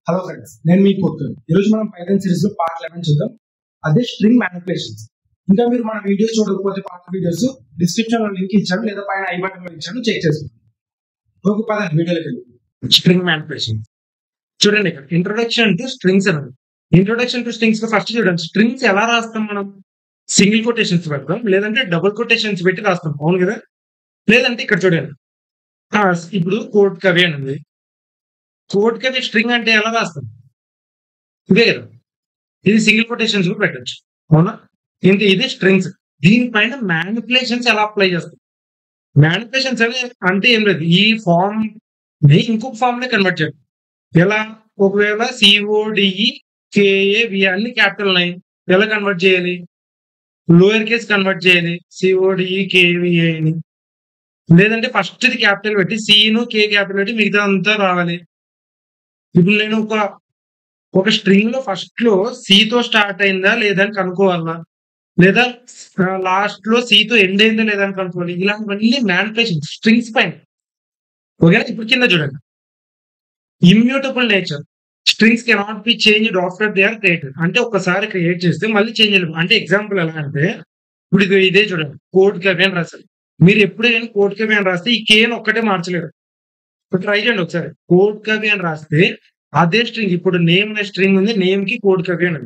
Hello friends, నేను మీ port. ఈరోజు మనం పైథాన్ సిరీస్ లో పార్ట్ 11 చూద్దాం. అదే స్ట్రింగ్ మ్యానిపులేషన్స్. ఇంకా మీరు మన వీడియోస్ చూడకపోతే పాత వీడియోస్ డిస్క్రిప్షన్ లో లింక్ ఇచ్చాను లేదా పైన ఐ బటన్ లో ఇచ్చాను, చెక్ చేసుకోండి. ఓకే, పదండి వీడియోలోకి వెళ్ళి. స్ట్రింగ్ మ్యానిపులేషన్ చూడండి. ఇక్కడ ఇంట్రొడక్షన్ టు స్ట్రింగ్స్ అన్నది. ఇంట్రొడక్షన్ టు స్ట్రింగ్స్ లో ఫస్ట్ చూడండి, స్ట్రింగ్స్ ఎలా రాస్తాం మనం? సింగిల్ కొటేషన్స్ పెడతాం, లేదంటే డబుల్ కొటేషన్స్ పెట్టి రాస్తాం, అవును కదా? లేదంటే ఇక్కడ చూడండి, ఇప్పుడు కోడ్ కవి అని ఉంది. కోడ్ కవి స్ట్రింగ్ అంటే ఎలా రాస్తాం? ఇదే కదా. ఇది సింగిల్ కొటేషన్స్ కూడా పెట్టచ్చు, అవునా? ఇంకా ఇది స్ట్రింగ్స్. దీనిపైన మ్యానిపులేషన్స్ ఎలా అప్లై చేస్తాం? మ్యానిపులేషన్స్ అంటే ఏం లేదు, ఈ ఫామ్ ని ఇంకొక ఫామ్ లో కన్వర్ట్ చేయాలి. ఎలా? ఒకవేళ సిఓడిఈ కేఏవి అన్ని క్యాపిటల్ ఉన్నాయి, ఎలా కన్వర్ట్ చేయాలి? లోయర్ కేస్ కన్వర్ట్ చేయాలి, సిఓడిఈ కేవిఏని. లేదంటే ఫస్ట్ ఇది క్యాపిటల్ పెట్టి సిను కే క్యాపిటల్ పెట్టి మిగతా అంతా రావాలి. ఇప్పుడు నేను ఒక స్ట్రింగ్ లో ఫస్ట్ లో సితో స్టార్ట్ అయిందా లేదా అని కనుక్కోవాలా, లేదా లాస్ట్ లో సితో ఎండ్ అయిందా లేదా అని కనుక్కోవాలి. ఇలాంటివన్నీ మ్యానిపులేషన్ స్ట్రింగ్స్ పైన. ఓకేనా? ఇప్పుడు కింద చూడండి, immutable nature. Strings cannot be changed after they are created. అంటే ఒకసారి క్రియేట్ చేస్తే మళ్ళీ చేంజ్ చేయలేము. అంటే ఎగ్జాంపుల్ ఎలా అంటే, ఇప్పుడు ఇదే చూడండి, కోడ్ కవి అని రాశారు. మీరు ఎప్పుడైనా కోడ్ కవి అని రాస్తే ఈ కేన్ ఒక్కటే మార్చలేరు. ట్రై చేయండి ఒకసారి. కోడ్ కవి అని రాస్తే అదే స్ట్రింగ్, ఇప్పుడు నేమ్ అనే స్ట్రింగ్ ఉంది, నేమ్ కి కోడ్ కవి అని,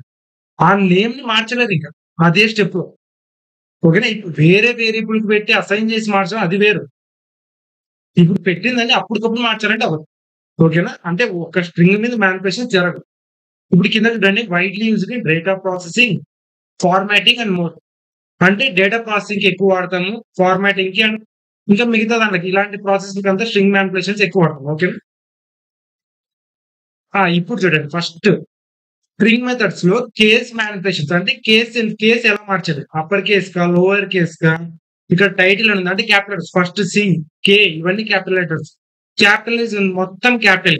ఆ నేమ్ ని మార్చలేదు ఇంకా అదే స్టెప్ లో. ఓకేనా? ఇప్పుడు వేరే వేరియబుల్ కి పెట్టి అసైన్ చేసి మార్చడం అది వేరు. ఇప్పుడు పెట్టిందంటే అప్పటికప్పుడు మార్చాలంటే అవ్వదు. ఓకేనా? అంటే ఒక స్ట్రింగ్ మీద మ్యానిపులేషన్ జరగదు. ఇప్పుడు కింద చూడండి, widely used in data processing, formatting and more. అంటే డేటా ప్రాసెసింగ్ కి ఎక్కువ వాడతాము, ఫార్మాటింగ్ కి అండ్ ఇంకా మిగతా దానికి ఇలాంటి ప్రాసెసింగ్ అంతా స్ట్రింగ్ మ్యానిపులేషన్స్ ఎక్కువ వాడతాం. ఓకేనా? ఇప్పుడు చూడండి, ఫస్ట్ స్ట్రింగ్ మెథడ్స్ లో కేస్ మ్యానిపులేషన్స్. అంటే కేస్ ఎలా మార్చాలి? అప్పర్ కేస్ కా, లోవర్ కేస్ కా? ఇక్కడ టైటిల్ ఉంది అంటే క్యాపిటల్ లెటర్స్, ఫస్ట్ సి కే ఇవన్నీ క్యాపిటల్ లెటర్స్. క్యాపిటల్ మొత్తం క్యాపిటల్,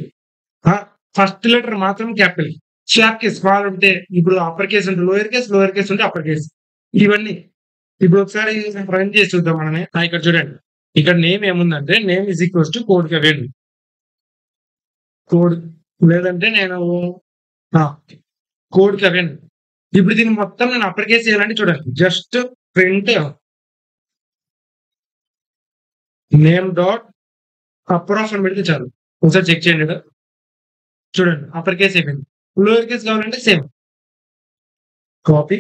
ఫస్ట్ లెటర్ మాత్రం క్యాపిటల్. స్లాప్ కేస్ స్మాల్ ఉంటే, ఇప్పుడు అప్పర్ కేస్ ఉంటే లోయర్ కేస్, లోయర్ కేస్ ఉంటే అప్పర్ కేస్. ఇవన్నీ ఇప్పుడు ఒకసారి రన్ చేసి చూద్దాం మనమే. ఇక్కడ చూడండి, ఇక్కడ నేమ్ ఏముందంటే name is equals to code కవి. కోడ్ లేదంటే నేను కోడ్ కవి. ఇప్పుడు దీన్ని మొత్తం నేను అప్పర్ కేస్ చేయాలంటే చూడండి, just print name dot upper of అని పెడితే చాలు. ఒకసారి చెక్ చేయండి కదా, చూడండి అప్పర్ కేస్ అయిపోయింది. లోయర్ కేస్ కావాలంటే same copy,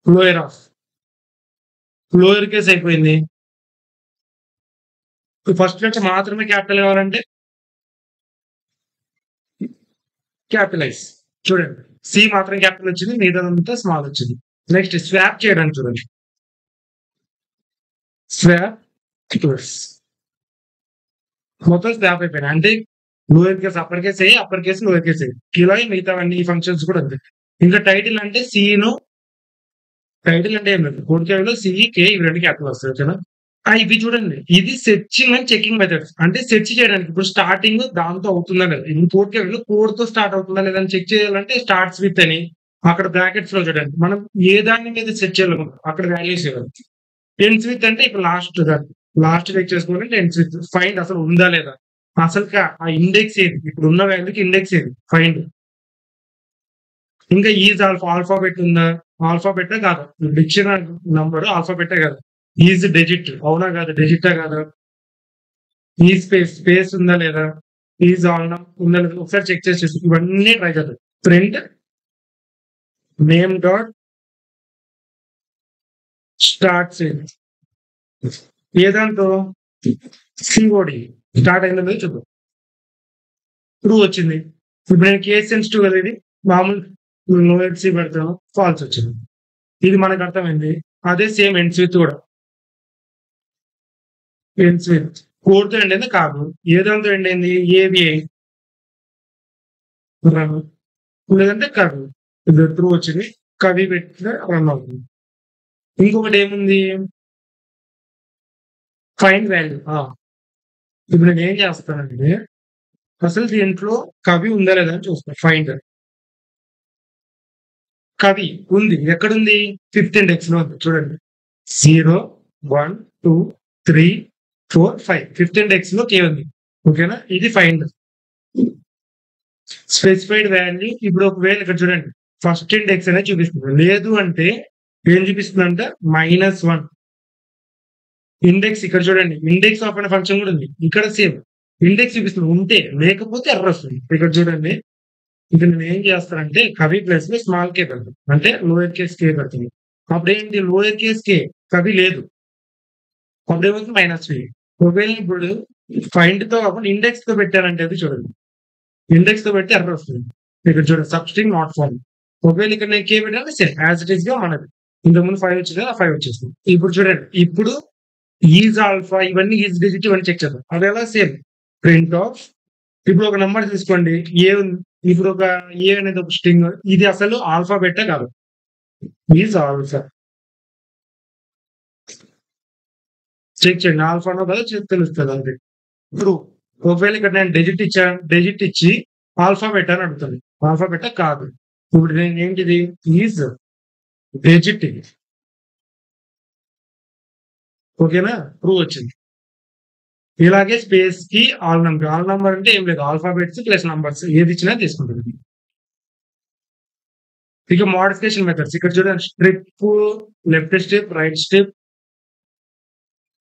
lower of, lower case అయిపోయింది. ఫస్ట్ లెటర్ మాత్రమే క్యాపిటల్ కావాలంటే క్యాపిటలైజ్. చూడండి, సి మాత్రం క్యాపిటల్ వచ్చింది, మిగతాదంతా స్మాల్ వచ్చింది. నెక్స్ట్ స్వాప్ చేయడానికి చూడండి, స్వాప్ మొత్తం స్వాప్ అయిపోయినాయి. అంటే లోయర్ కేస్ అప్పర్ కేస్ అయ్యి, అప్పర్ కేస్ లోయర్ కేస్ అయ్యి, ఇలా మిగతావన్నీ ఫంక్షన్స్ కూడా అంతే. ఇంకా టైటిల్ అంటే సిను, టైటిల్ అంటే ఏం లేదు, కోడ్ కేవీలో సిఈ కే ఇవి రెండు క్యాపిటల్ వస్తాయి. ఓకేనా? ఇవి చూడండి, ఇది సెర్చింగ్ అండ్ చెకింగ్ మెథడ్స్. అంటే సెర్చ్ చేయడానికి ఇప్పుడు స్టార్టింగ్ దాంతో అవుతుందా లేదా, ఇది కోడ్ కేవీలో కోడ్ తో స్టార్ట్ అవుతుందా లేదా అని చెక్ చేయాలంటే స్టార్ట్స్ విత్ అని అక్కడ బ్రాకెట్స్ లో చూడండి, మనం ఏ దాని మీద సెర్చ్ చేయాలనుకుంటాం అక్కడ వాల్యూస్ ఇవ్వాలి. ఎండ్స్ విత్ అంటే ఇప్పుడు లాస్ట్ చెక్ చేసుకోవాలంటే ఎండ్స్ విత్. ఫైండ్ అసలు ఉందా లేదా, అసలు ఆ ఇండెక్స్ ఏది, ఇప్పుడు ఉన్న వాల్యూకి ఇండెక్స్ ఏది, ఫైండ్. ఇంకా ఈజ్ ఆల్ఫాబెట్ ఉందా, ఆల్ఫాబెట్ కాదు, డిక్షనరీ నంబర్ ఆల్ఫాబెట్ కాదు, ఈజ్ డిజిట్ అవునా కాదు, డిజిటా కాదా, ఈ స్పేస్ ఉందా లేదా, ఈజ్ ఆల్ ఉందా లేదా, ఒకసారి చెక్ చేసి ఇవన్నీ ట్రై చేద్దాం. ప్రింట్ నేమ్ డాట్ స్టార్ట్ ఏదాంతో సిఓడి స్టార్ట్ అయినది చూద్దాం. ట్రూ వచ్చింది. ఇప్పుడు నేను కేస్ సెన్సిటివ్ కదా, ఇది మామూలు లోయర్ సి పెడతాను, ఫాల్స్ వచ్చింది. ఇది మనకు అర్థమైంది. అదే సేమ్ ఎండ్స్ విత్ కూడా, ఎండ్స్ విత్ కోడ్ తో ఎండ్ అయింది కాదు, ఏదాంతో ఎండ్ అయింది, ఏబిఐ రన్, లేదంటే కవి. ఇది ట్రూ వచ్చింది, కవి పెట్టిన రన్ అవుతుంది. ఇంకొకటి ఏముంది, ఫైండ్ వాల్యూ. ఇప్పుడు నేను ఏం చేస్తానంటే అసలు దీంట్లో కవి ఉందా లేదా అని చూస్తాను. ఫైండ్ కవి ఉంది, ఎక్కడుంది, 5th ఇండెక్స్ లో ఉంది. చూడండి 0 1 2 3 4 5 5th ఇండెక్స్ లో కే ఉంది. ఓకేనా? ఇది ఫైండ్ స్పెసిఫైడ్ వాల్యూ. ఇప్పుడు ఒకవేళ ఇక్కడ చూడండి ఫస్ట్ ఇండెక్స్ అనేది చూపిస్తుంది. లేదు అంటే ఏం చూపిస్తుందంటే -1 ఇండెక్స్. ఇక్కడ చూడండి ఇండెక్స్ ఆఫ్ అనే ఫంక్షన్ కూడా ఉంది. ఇక్కడ సేమ్ ఇండెక్స్ చూపిస్తుంది ఉంటే, లేకపోతే ఎర్రర్ వస్తుంది. ఇక్కడ చూడండి ఇక్కడ నేను ఏం చేస్తానంటే కవి ప్లస్ లో స్మాల్ కే పెడతాను, అంటే లోయర్ కేస్ కే పెడుతుంది. అప్పుడు ఏంటి, లోయర్ కేస్ కే కవి లేదు, అప్పుడు ఏమవుతుంది -3. ఒకవేళ ఇప్పుడు ఫైండ్ తో అప్పుడు ఇండెక్స్ తో పెట్టానంటే అది చూడండి ఇండెక్స్ తో పెడితే ఎర్రర్ వస్తుంది. ఇక్కడ చూడండి సబ్స్ట్రింగ్ నాట్ ఫౌండ్. ఒకవేళ ఇక్కడ నేను కే పెట్టాలంటే సేమ్ యాజ్ ఇట్ ఈస్ గా మనది ఇంతకుముందు 5 వచ్చింది, ఆ 5 వచ్చేస్తుంది. ఇప్పుడు చూడండి ఇప్పుడు ఈజ్ ఆల్ఫా ఇవన్నీ ఈజ్ డిజిట్ ఇవన్నీ చెక్ చేద్దాం. అది ఎలా సేమ్ ప్రింట్ ఆఫ్. ఇప్పుడు ఒక నెంబర్ తీసుకోండి ఏ ఉంది, ఇప్పుడు ఒక ఏ అనేది ఒక స్ట్రింగ్, ఇది అసలు ఆల్ఫాబెట్ కాదు, ఈజ్ ఆల్ఫా. చెక్ చేయండి ఆల్ఫానో కదా తెలుస్తుంది అంతే. ఇప్పుడు ఒకవేళ ఇక్కడ నేను డిజిట్ ఇచ్చి ఆల్ఫాబెట్ అని అడుగుతుంది, ఆల్ఫాబెట్ కాదు. ఇప్పుడు నేను ఏంటిది ఈజ్ డిజిట్ ఇది. ఓకేనా, ప్రూవ్ వచ్చింది. ఇలాగే స్పేస్ కి ఆల్ నంబర్ అంటే ఏం లేదు, ఆల్ఫాబెట్స్ ప్లస్ నంబర్స్ ఏది ఇచ్చినా తీసుకుంటుంది. ఇక మోడిఫికేషన్ మెథడ్స్ ఇక్కడ చూడండి strip, left strip, right strip,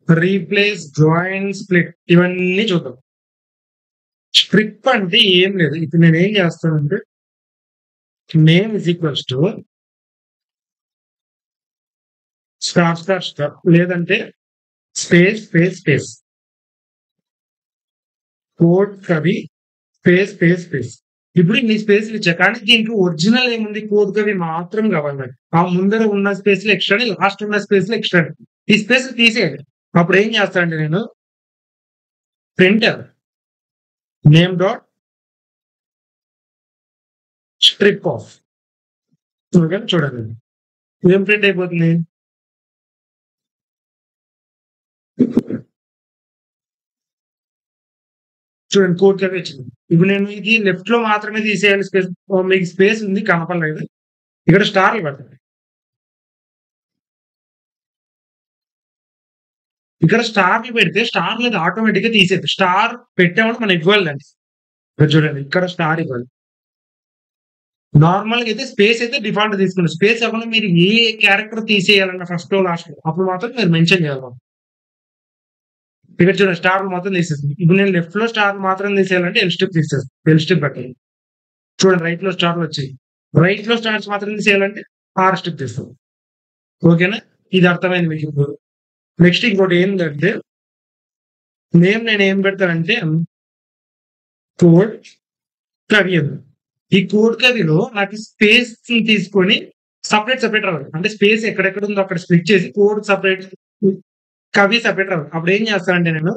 replace, join, split ఇవన్నీ చూద్దాం. స్ట్రిప్ అంటే ఏం లేదు, ఇప్పుడు నేను ఏం చేస్తానంటే name is equals to star లేదంటే స్పేస్ స్పేస్ స్పేస్ కోడ్ కవి స్పేస్ స్పేస్ స్పేస్. ఇప్పుడు ఇన్ని స్పేస్లు ఇచ్చా, కానీ దీనికి ఒరిజినల్ ఏముంది, కోడ్ కవి మాత్రం కావాలి. ఆ ముందర ఉన్న స్పేస్ లో ఎక్స్ట్రా, లాస్ట్ ఉన్న స్పేస్ లో ఎక్స్ట్రా, ఈ స్పేస్ తీసేయాలి. అప్పుడు ఏం చేస్తానంటే నేను printer name dot strip of. చూడండి ఏం ప్రింట్ అయిపోతుంది, చూడండి కోడ్ కవి వచ్చింది. ఇప్పుడు నేను ఇది లెఫ్ట్ లో మాత్రమే తీసేయాలి, స్పేస్ మీకు స్పేస్ ఉంది కనపడలేదు, ఇక్కడ స్టార్లు పెడతాను. ఇక్కడ స్టార్లు పెడితే స్టార్ లేదు ఆటోమేటిక్ గా తీసేది. స్టార్ పెట్టామని మనం ఇవ్వాలి అండి. చూడండి ఇక్కడ స్టార్ ఇవ్వాలి. నార్మల్ గా అయితే స్పేస్ అయితే డిఫాల్ట్ తీసుకున్నాం, స్పేస్ అవ్వకుండా మీరు ఏ క్యారెక్టర్ తీసేయాలన్న ఫస్ట్ లాస్ట్ అప్పుడు మాత్రం మీరు మెన్షన్ చేయాలి. ఇక్కడ చూడండి స్టార్ మాత్రం తీసేస్తుంది. ఇప్పుడు నేను లెఫ్ట్ లో స్టార్ మాత్రం తీసేయాలంటే ఎల్ స్ట్రిప్ తీసేస్తాను, ఎల్ స్ట్రిప్ పెట్టాలి. చూడండి రైట్ లో స్టార్లు వచ్చాయి, రైట్ లో స్టార్స్ మాత్రం తీసేయాలంటే ఆర్ స్ట్రిప్ తీస్తాం. ఓకేనా, ఇది అర్థమైంది మీకు. ఇప్పుడు నెక్స్ట్ ఇంకోటి ఏంటంటే నేమ్ నేను ఏం పెడతానంటే కోడ్ కవి అని. ఈ కోడ్ కవిలో నాకు స్పేస్ తీసుకొని సపరేట్ రావాలి, అంటే స్పేస్ ఎక్కడెక్కడ ఉందో అక్కడ స్ప్లిట్ చేసి కోడ్ సపరేట్ కవి సపరేట్ రావాలి. అప్పుడు ఏం చేస్తానంటే నేను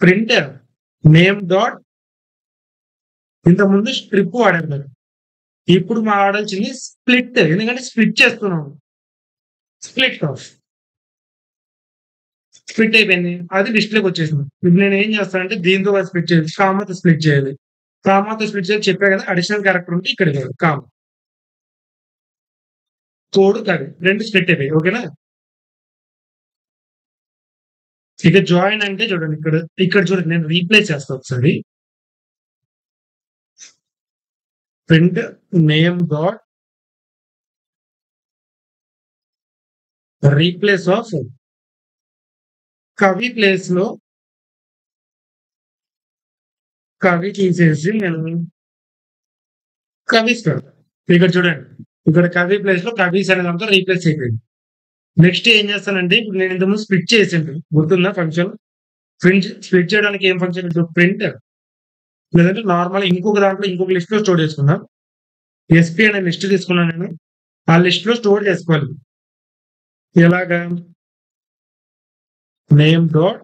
ప్రింటర్ నేమ్ డాట్ ఇంతకుముందు స్ట్రిప్ వాడాను, ఇప్పుడు వాడాల్సింది స్ప్లిట్, ఎందుకంటే స్ప్లిట్ చేస్తున్నాను. స్ప్లిట్ ఆఫ్ స్ప్లిట్ అయిపోయింది, అది లిస్ట్లోకి వచ్చేసింది. ఇప్పుడు నేను ఏం చేస్తానంటే దీంతో స్ప్లిట్ చేయాలి, కామాతో స్ప్లిట్ చేయాలి. కామాతో స్ప్లిట్ చేయాలి చెప్పా కదా, అడిషనల్ క్యారెక్టర్ ఉంటే ఇక్కడ కామ కోడ్ కవి రెండు స్ప్లిట్ అయిపోయి. ఓకేనా, ఇక జాయిన్ అంటే చూడండి ఇక్కడ చూడండి నేను రీప్లేస్ చేస్తాను ఒకసారి. Print name dot replace of కవి ప్లేస్ లో కవి తీసేసి నేను కవీస్ పెడతాను. ఇక్కడ చూడండి ఇక్కడ కవి ప్లేస్ లో కవీస్ అనే దాంతో రీప్లేస్ అయిపోయింది. నెక్స్ట్ ఏం చేస్తానంటే ఇప్పుడు నేను ఇంతకుముందు స్ప్లిట్ చేసింది గుర్తుందా ఫంక్షన్. స్ప్లిట్ చేయడానికి ఏం ఫంక్షన్, ప్రింట్ లేదంటే నార్మల్ ఇంకొక దాంట్లో ఇంకొక లిస్ట్ లో స్టోర్ చేసుకున్నా. ఎస్పీ అనే లిస్ట్ తీసుకున్నాను నేను, ఆ లిస్ట్ లో స్టోర్ చేసుకోవాలి. ఎలాగా, నేమ్ డాట్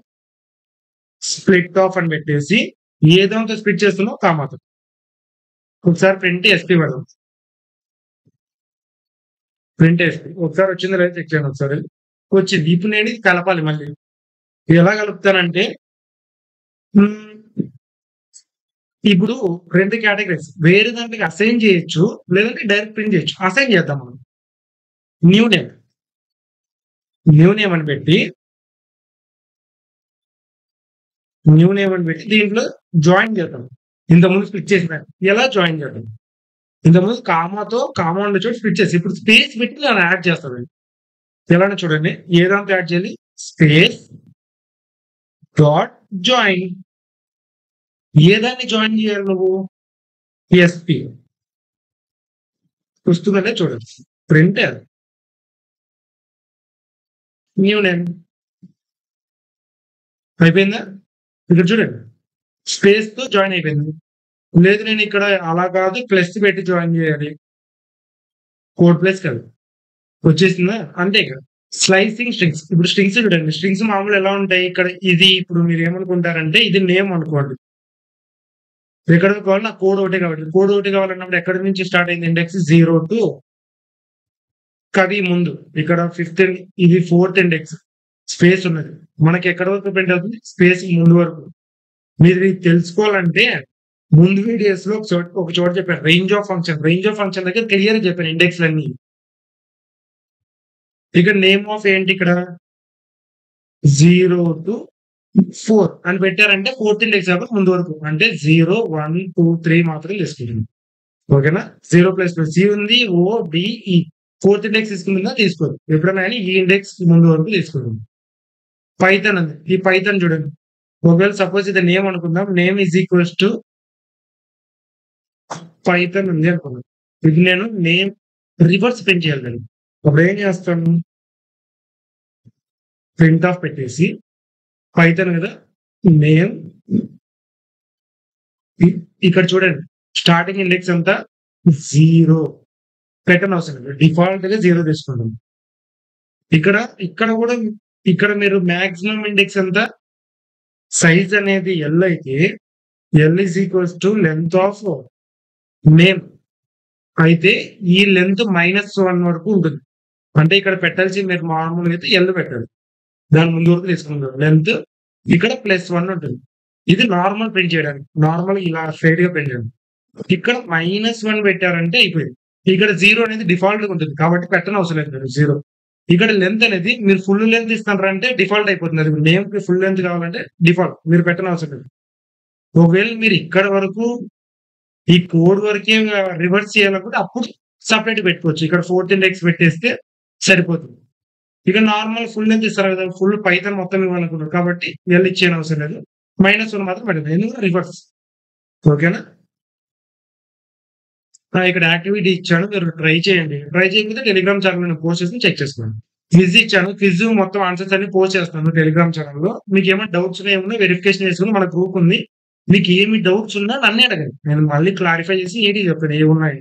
స్ప్లిట్ ఆఫ్ అని పెట్టేసి ఏదంతా స్ప్లిట్ చేస్తున్నా కామాతో ఒకసారి ప్రింట్ ఎస్పీ పెడదాం. ప్రింట్ ఎస్పీ ఒకసారి వచ్చిందో లేదా చెక్ చేయండి. ఒకసారి వచ్చింది. ఇప్పుడు నేను ఇది కలపాలి. మళ్ళీ ఎలా కలుపుతానంటే ఇప్పుడు రెండు కేటగిరీస్ వేరే దాంట్లోకి అసైన్ చేయొచ్చు, లేదంటే డైరెక్ట్ ప్రింట్ చేయొచ్చు. అసైన్ చేద్దాం మనం. న్యూ నేమ్ అని పెట్టి న్యూ నేమ్ అని పెట్టి దీంట్లో జాయిన్ చేద్దాం. ఇంతకుముందు స్ప్లిట్ చేసిన ఎలా జాయిన్ చేద్దాం. ఇంతకుముందు కామా ఉండే చోట స్ప్లిట్ చేసి ఇప్పుడు స్పేస్ పెట్టి నేను యాడ్ చేస్తాను. ఎలానే చూడండి, ఏదంతా యాడ్ చేయాలి, స్పేస్ డాట్ జాయిన్. ఏదాన్ని జాయిన్ చేయాలి నువ్వు, ఎస్పి వస్తుందంటే చూడండి, ప్రింట్ న్యూ నేమ్ అయిపోయిందా. ఇక్కడ చూడండి స్పేస్ తో జాయిన్ అయిపోయింది. లేదు నేను ఇక్కడ అలా కాదు ప్లస్ పెట్టి జాయిన్ చేయాలి, కోడ్ ప్లస్ కాదు, వచ్చేసిందా అంతే. ఇక్కడ స్లైసింగ్ స్ట్రింగ్స్. ఇప్పుడు స్ట్రింగ్స్ చూడండి, స్ట్రింగ్స్ మామూలు ఎలా ఉంటాయి, ఇక్కడ ఇది ఇప్పుడు మీరు ఏమనుకుంటారంటే ఇది నేమ్ అనుకోండి. ఎక్కడ కావాలి, నాకు కోడ్ ఒకటే కావాలి. కోడ్ ఒకటి కావాలన్నప్పుడు ఎక్కడి నుంచి స్టార్ట్ అయింది, ఇండెక్స్ 0 to కది ముందు ఇక్కడ 5th, ఇది 4th ఇండెక్స్, స్పేస్ ఉన్నది. మనకి ఎక్కడ వరకు ప్రింట్ అవుతుంది, స్పేస్ ముందు వరకు. మీరు ఇది తెలుసుకోవాలంటే ముందు వీడియోస్ లో ఒక చోట చెప్పాను, రేంజ్ ఆఫ్ ఫంక్షన్ దగ్గర క్లియర్ చెప్పాను ఇండెక్స్ అన్ని. ఇక్కడ నేమ్ ఆఫ్ ఏంటి, ఇక్కడ 0 to 4 అని పెట్టారంటే 4th ఇండెక్స్ కాబట్టి ముందు వరకు, అంటే 0, 1, 2, 3 మాత్రం తీసుకుంటుంది. ఓకేనా. 0 + C ఉంది, ODE 4th ఇండెక్స్ తీసుకుంటుందా, తీసుకోదు. ఎప్పుడైనా కానీ ఈ ఇండెక్స్ ముందు వరకు తీసుకుంటుంది. పైథాన్ ఉంది, ఈ పైథాన్ చూడండి, ఒకవేళ సపోజ్ ఇది నేమ్ అనుకుందాం, నేమ్ = పైథాన్ ఉంది అనుకుందాం. ఇది నేను నేమ్ రివర్స్ ప్రింట్ చేయాలి. అప్పుడు ఏం చేస్తాను, ప్రింట్ ఆఫ్ పెట్టేసి పైథాన్ కదా నేమ్, ఇక్కడ చూడండి స్టార్టింగ్ ఇండెక్స్ అంతా 0 పెట్టని అవసరం లేదు, డిఫాల్ట్ గా 0 తీసుకుంటాం. ఇక్కడ కూడా ఇక్కడ మీరు మాక్సిమం ఇండెక్స్ అంతా సైజ్ అనేది L అయితే L = లెంత్ ఆఫ్ నేమ్ అయితే ఈ లెంత్ -1 వరకు ఉంటుంది. అంటే ఇక్కడ పెట్టాల్సి మీరు మామూలుగా అయితే L పెట్టాలి, దాని ముందు వరకు తీసుకుంటారు. లెంత్ ఇక్కడ +1 ఉంటుంది. ఇది నార్మల్ ప్రింట్ చేయడానికి, నార్మల్ ఇలా స్ట్రైట్ గా ప్రింట్ చేయడానికి. ఇక్కడ -1 పెట్టారంటే అయిపోయింది. ఇక్కడ 0 అనేది డిఫాల్ట్ గా ఉంటుంది కాబట్టి పెట్టని అవసరం లేదు 0. ఇక్కడ లెంత్ అనేది మీరు ఫుల్ లెంత్ ఇస్తారంటే డిఫాల్ట్ అయిపోతుంది. అది నేమ్ కి ఫుల్ లెంత్ కావాలంటే డిఫాల్ట్, మీరు పెట్టని అవసరం లేదు. ఒకవేళ మీరు ఇక్కడ వరకు ఈ కోడ్ వరకే రివర్స్ చేయాలనుకుంటే అప్పుడు సపరేట్ పెట్టుకోవచ్చు. ఇక్కడ 4th ఇండెక్స్ పెట్టేస్తే సరిపోతుంది. ఇక నార్మల్ ఫుల్ లెంత్ ఇస్తారు కదా, ఫుల్ పైథాన్ మొత్తం ఇవ్వాలనుకున్నారు కాబట్టి L ఇచ్చేయని అవసరం లేదు, -1 మాత్రం పెట్టదు, ఎందుకంటే రివర్స్. ఓకేనా. ఇక్కడ యాక్టివిటీ ఇచ్చాను, మీరు ట్రై చేయండి. ట్రై చేయకపోతే టెలిగ్రామ్ ఛానల్ పోస్ట్ చేసి చెక్ చేసుకోండి. క్విజ్ ఇచ్చాను, క్విజ్ మొత్తం ఆన్సర్స్ అన్ని పోస్ట్ చేస్తాను టెలిగ్రామ్ ఛానల్లో. మీకు ఏమైనా డౌట్స్ ఏమున్నా వెరిఫికేషన్ చేసుకుని మన గ్రూప్ ఉంది, మీకు ఏమి డౌట్స్ ఉన్నా నన్నే అడగండి, నేను మళ్ళీ క్లారిఫై చేసి ఏంటి చెప్తాను ఏమున్నాయి.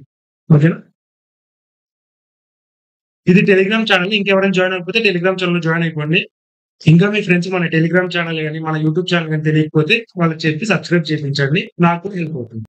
ఓకేనా. ఇది టెలిగ్రామ్ ఛానల్, ఇంకెవరైనా జాయిన్ అయిపోతే టెలిగ్రామ్ ఛానల్ జాయిన్ అయిపోండి. ఇంకా మీ ఫ్రెండ్స్ మన టెలిగ్రామ్ ఛానల్ కానీ మన యూట్యూబ్ ఛానల్ కానీ తెలియకపోతే వాళ్ళకి చెప్పి సబ్స్క్రైబ్ చేయించండి, నాకు హెల్ప్ అవుతుంది.